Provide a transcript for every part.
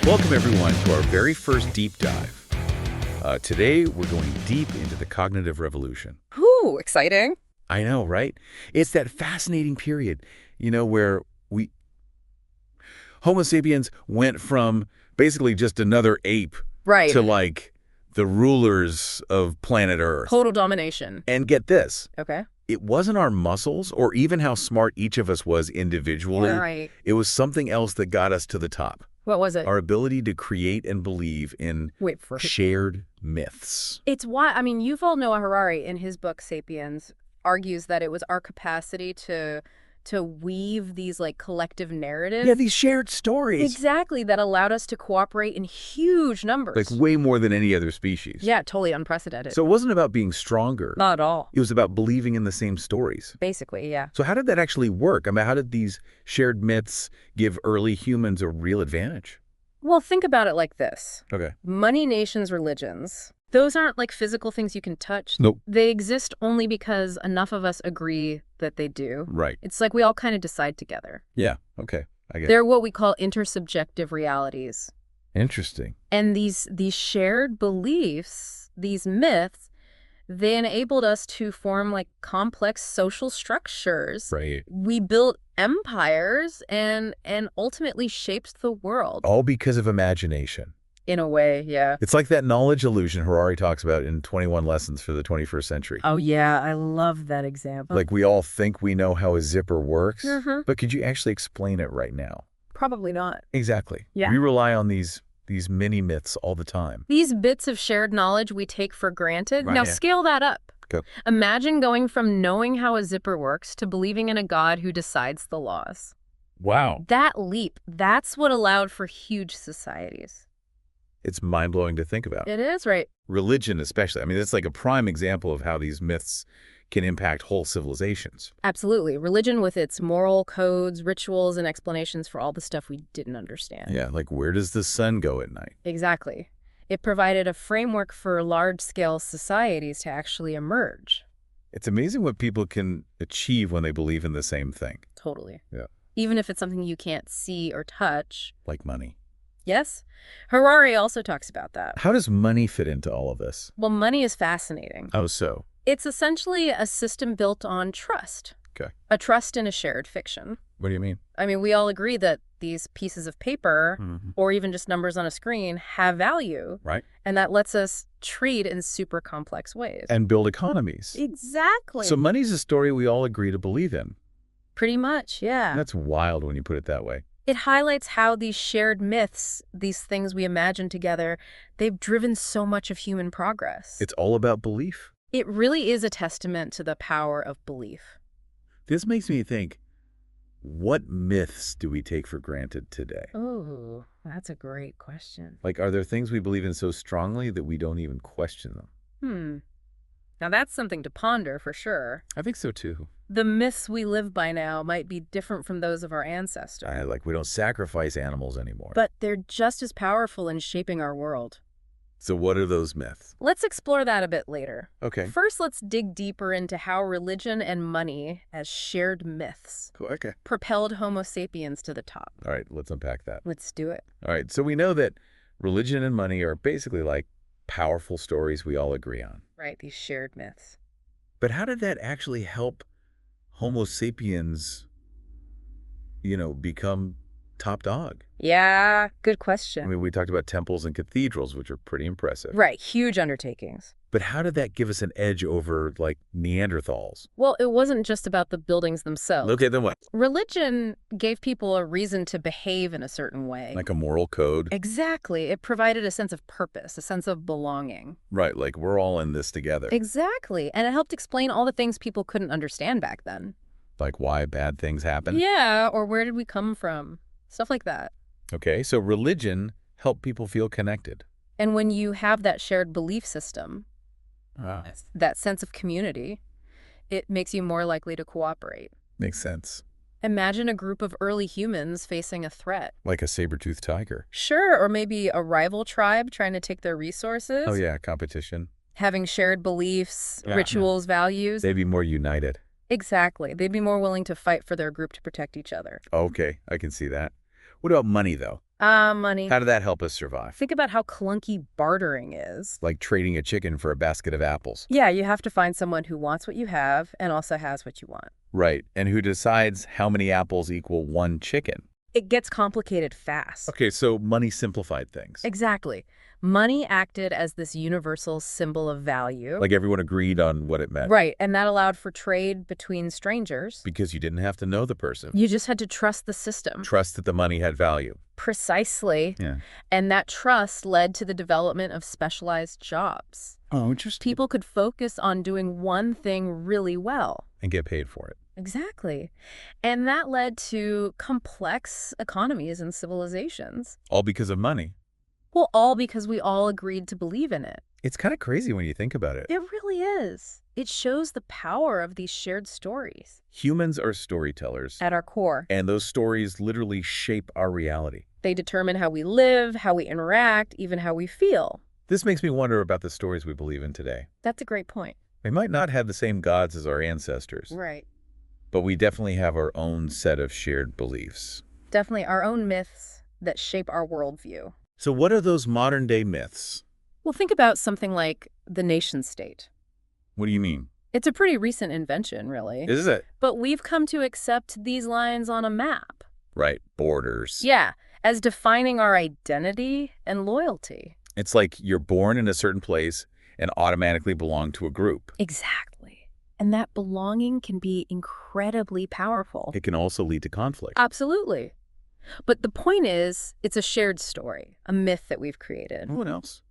Welcome, everyone, to our very first deep dive. Today, we're going deep into the cognitive revolution. Ooh, exciting. I know, right? It's that fascinating period, where Homo sapiens went from basically just another ape Right. to, the rulers of planet Earth. Total domination. And get this. Okay. It wasn't our muscles or even how smart each of us was individually. Right. It was something else that got us to the top. What was it? Our ability to create and believe in shared myths. It's why, Yuval Noah Harari in his book Sapiens argues that it was our capacity to weave these collective narratives. Yeah, these shared stories. Exactly, that allowed us to cooperate in huge numbers. Way more than any other species. Yeah, totally unprecedented. So it wasn't about being stronger. Not at all. It was about believing in the same stories. Basically, yeah. So how did that actually work? How did these shared myths give early humans a real advantage? Well, think about it like this. Okay. Money, nations, religions. Those aren't physical things you can touch. Nope. They exist only because enough of us agree that they do. Right. It's we all kind of decide together. Yeah, okay. I get it. They're what we call intersubjective realities. Interesting. And these shared beliefs, these myths, they enabled us to form complex social structures. Right. We built empires and ultimately shaped the world. All because of imagination. In a way, yeah. It's like that knowledge illusion Harari talks about in 21 Lessons for the 21st Century. Oh, yeah. I love that example. We all think we know how a zipper works, Mm-hmm. but could you actually explain it right now? Probably not. Exactly. Yeah. We rely on these mini myths all the time. These bits of shared knowledge we take for granted. Right, Now, yeah. scale that up. Go. Imagine going from knowing how a zipper works to believing in a God who decides the laws. Wow. That leap, that's what allowed for huge societies. It's mind-blowing to think about. It is, right? Religion especially. It's a prime example of how these myths can impact whole civilizations. Absolutely. Religion with its moral codes, rituals, and explanations for all the stuff we didn't understand. Yeah, where does the sun go at night? Exactly. It provided a framework for large-scale societies to actually emerge. It's amazing what people can achieve when they believe in the same thing. Totally. Yeah. Even if it's something you can't see or touch. Like money. Yes? Harari also talks about that. How does money fit into all of this? Well, money is fascinating. Oh, so? It's essentially a system built on trust. Okay. A trust in a shared fiction. What do you mean? We all agree that these pieces of paper, Mm-hmm. or even just numbers on a screen, have value. Right. And that lets us treat in super complex ways. And build economies. Exactly. So money's a story we all agree to believe in. Pretty much, yeah. That's wild when you put it that way. It highlights how these shared myths, these things we imagine together, they've driven so much of human progress. It's all about belief. It really is a testament to the power of belief. This makes me think, what myths do we take for granted today? Oh, that's a great question. Are there things we believe in so strongly that we don't even question them? Now that's something to ponder for sure. I think so, too. The myths we live by now might be different from those of our ancestors. We don't sacrifice animals anymore. But they're just as powerful in shaping our world. So what are those myths? Let's explore that a bit later. Okay. First, let's dig deeper into how religion and money, as shared myths, Cool. Okay. propelled Homo sapiens to the top. All right, let's unpack that. Let's do it. All right, so we know that religion and money are basically powerful stories we all agree on. Right, these shared myths. But how did that actually help Homo sapiens, become top dog? Yeah, good question. We talked about temples and cathedrals, which are pretty impressive. Right, huge undertakings. But how did that give us an edge over, Neanderthals? Well, it wasn't just about the buildings themselves. Okay, then what? Religion gave people a reason to behave in a certain way. Like a moral code? Exactly. It provided a sense of purpose, a sense of belonging. Right, we're all in this together. Exactly. And it helped explain all the things people couldn't understand back then. Like why bad things happen? Yeah, or where did we come from? Stuff like that. Okay, so religion helped people feel connected. And when you have that shared belief system, that sense of community, it makes you more likely to cooperate. Makes sense. Imagine a group of early humans facing a threat. Like a saber-toothed tiger. Sure, or maybe a rival tribe trying to take their resources. Oh, yeah, competition. Having shared beliefs, Yeah. rituals, values. They'd be more united. Exactly. They'd be more willing to fight for their group to protect each other. Okay, I can see that. What about money, though? Money. How did that help us survive? Think about how clunky bartering is. Like trading a chicken for a basket of apples. Yeah, you have to find someone who wants what you have and also has what you want. Right, and who decides how many apples equal one chicken? It gets complicated fast. Okay, so money simplified things. Exactly. Money acted as this universal symbol of value. Like everyone agreed on what it meant. Right, and that allowed for trade between strangers. Because you didn't have to know the person. You just had to trust the system. Trust that the money had value. Precisely. Yeah. And that trust led to the development of specialized jobs. Oh, interesting. People could focus on doing one thing really well. And get paid for it. Exactly. And that led to complex economies and civilizations. All because of money. Well, all because we all agreed to believe in it. It's kind of crazy when you think about it. It really is. It shows the power of these shared stories. Humans are storytellers. At our core, And those stories literally shape our reality. they determine how we live, how we interact, even how we feel. This makes me wonder about the stories we believe in today. That's a great point. We might not have the same gods as our ancestors, Right. but we definitely have our own set of shared beliefs. Definitely our own myths that shape our worldview. So what are those modern-day myths? Well, think about something like the nation state. What do you mean? It's a pretty recent invention, really. Is it? But we've come to accept these lines on a map. Right, borders. Yeah, as defining our identity and loyalty. It's like you're born in a certain place and automatically belong to a group. Exactly. And that belonging can be incredibly powerful. It can also lead to conflict. Absolutely. But the point is, it's a shared story, a myth that we've created. What else?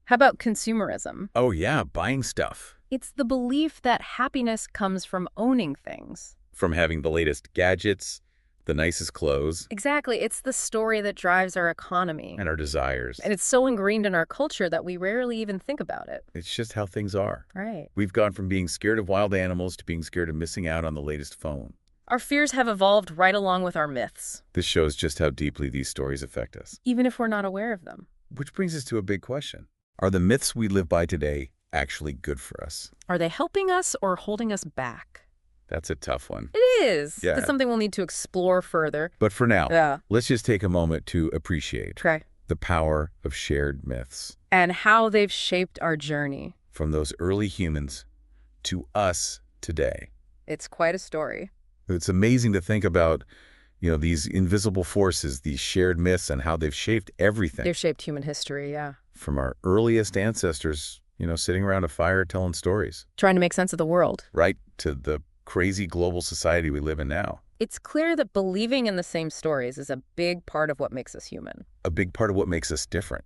How about consumerism? Oh yeah, buying stuff. It's the belief that happiness comes from owning things. From having the latest gadgets, the nicest clothes, Exactly. It's the story that drives our economy. and our desires. And it's so ingrained in our culture that we rarely even think about it. It's just how things are. Right. We've gone from being scared of wild animals to being scared of missing out on the latest phone. Our fears have evolved right along with our myths, This shows just how deeply these stories affect us. even if we're not aware of them. Which brings us to a big question. Are the myths we live by today actually good for us? Are they helping us or holding us back? That's a tough one. It is. Yeah. It's something we'll need to explore further. But for now, Yeah. let's just take a moment to appreciate Okay. the power of shared myths. And how they've shaped our journey. From those early humans to us today. It's quite a story. It's amazing to think about, these invisible forces, these shared myths, and how they've shaped everything. They've shaped human history, yeah. From our earliest ancestors, sitting around a fire telling stories, Trying to make sense of the world. right to the crazy global society we live in now. It's clear that believing in the same stories is a big part of what makes us human. A big part of what makes us different.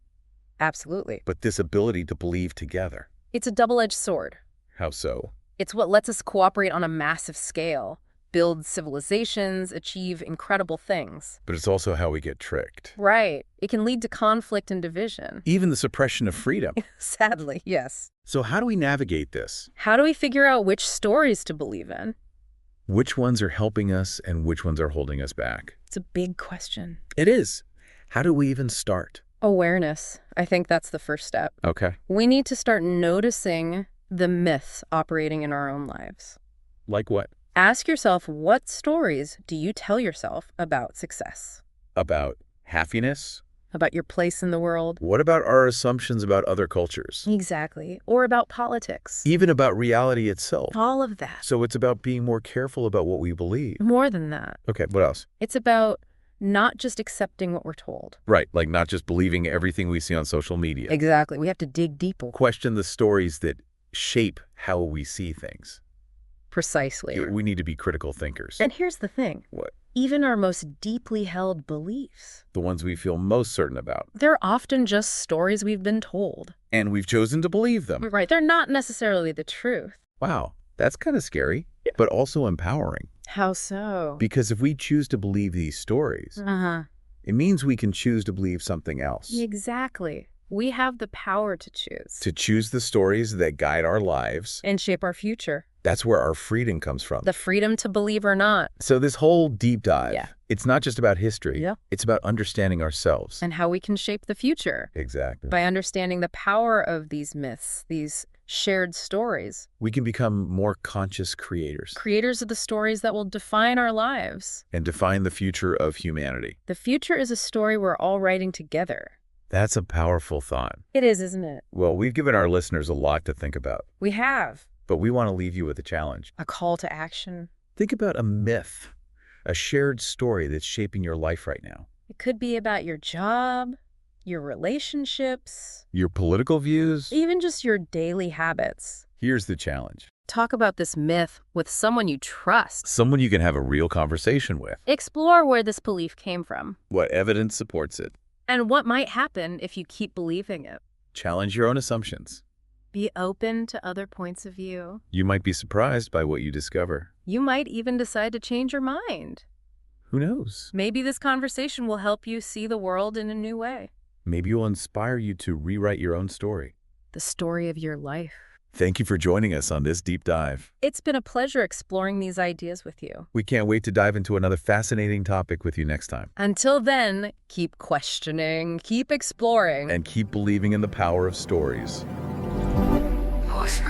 Absolutely. But this ability to believe together. It's a double-edged sword. How so? It's what lets us cooperate on a massive scale, build civilizations, achieve incredible things. But it's also how we get tricked. Right. It can lead to conflict and division. Even the suppression of freedom. Sadly, yes. So how do we navigate this? How do we figure out which stories to believe in? Which ones are helping us and which ones are holding us back? It's a big question. It is. How do we even start? Awareness. I think that's the first step. Okay. We need to start noticing the myths operating in our own lives. Like what? Ask yourself, what stories do you tell yourself about success? About happiness? About your place in the world? What about our assumptions about other cultures? Exactly. Or about politics? Even about reality itself. All of that. So it's about being more careful about what we believe. More than that. Okay, what else? It's about not just accepting what we're told. Right, like not just believing everything we see on social media. Exactly. We have to dig deeper. Question the stories that shape how we see things. Precisely. We need to be critical thinkers. And here's the thing. What? Even our most deeply held beliefs, The ones we feel most certain about. they're often just stories we've been told. And we've chosen to believe them. Right. They're not necessarily the truth. Wow, that's kind of scary, but also empowering. How so? Because if we choose to believe these stories, Uh-huh. it means we can choose to believe something else. Exactly. We have the power to choose. To choose the stories that guide our lives. And shape our future. That's where our freedom comes from. The freedom to believe or not. So this whole deep dive, Yeah. it's not just about history. Yeah. It's about understanding ourselves. And how we can shape the future. Exactly. By understanding the power of these myths, these shared stories. We can become more conscious creators Creators of the stories that will define our lives. and define the future of humanity. The future is a story we're all writing together. That's a powerful thought. It is, isn't it? Well, we've given our listeners a lot to think about, We have but we want to leave you with a challenge. a call to action. Think about a myth, a shared story that's shaping your life right now. It could be about your job, your relationships, Your political views? even just your daily habits. Here's the challenge. Talk about this myth with someone you trust. Someone you can have a real conversation with. Explore where this belief came from What evidence supports it? and what might happen if you keep believing it. Challenge your own assumptions. Be open to other points of view. You might be surprised by what you discover. You might even decide to change your mind. Who knows? Maybe this conversation will help you see the world in a new way. Maybe it will inspire you to rewrite your own story. The story of your life. Thank you for joining us on this deep dive. It's been a pleasure exploring these ideas with you. We can't wait to dive into another fascinating topic with you next time. Until then, keep questioning, keep exploring. And keep believing in the power of stories. Voice.